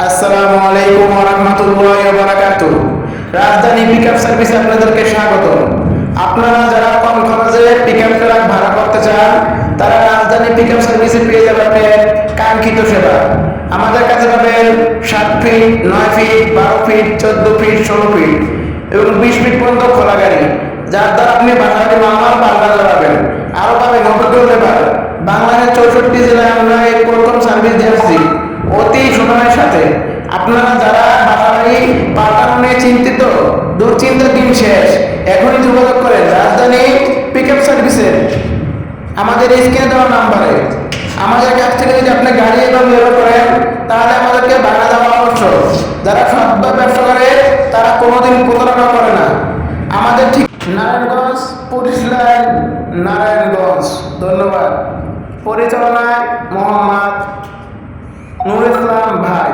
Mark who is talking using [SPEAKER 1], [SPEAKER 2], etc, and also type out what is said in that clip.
[SPEAKER 1] আসসালামু আলাইকুম ওয়া রাহমাতুল্লাহি ওয়া বারাকাতুহু। রাজধানী পিকআপ সার্ভিসে আপনাদেরকে স্বাগত। আপনারা যারা কম খরচে পিকআপ ট্রাক ভাড়া করতে চান, তারা রাজধানী পিকআপ সার্ভিসে পেয়ে যাবেন কাঙ্ক্ষিত সেবা। আমাদের কাছে পাবেন 7 feet, 9 feet, 12 feet, 14 feet, 16 feet এবং 20 ফিট পর্যন্ত খোলা গাড়ি, যার দ্বারা আপনি বাসাবাড়ি মালামাল পাল্টাতে পারবেন। আরও পাবেন অভিজ্ঞ লেবার। বাংলাদেশের 64 জেলায় আমরা এই প্রথম সার্ভিস দিয়েছি অতি সময়ের সাথে। আপনারা যারা বাসাবাড়ি পাল্টানো নিয়ে চিন্তিত, দুশ্চিন্তার দিন শেষ, এখনই যোগাযোগ করেন রাজধানী পিকআপ সার্ভিসে আমাদের স্ক্রিনে দেওয়া নাম্বারে। আমাদের কাছ থেকে যদি আপনি গাড়ি এবং ব্যবহার করেন, তাহলে আমাদেরকে ভাড়া দেওয়া আবশ্যক। যারা সৎ ব্যবসা করে তারা কোনোদিন প্রতারণা করে না। আমাদের ঠিক নারায়ণগঞ্জ, পুলিশ লাইন, নারায়ণগঞ্জ। ধন্যবাদ। পরিচালনায় মোহাম্মদ নুর ইসলাম ভাই।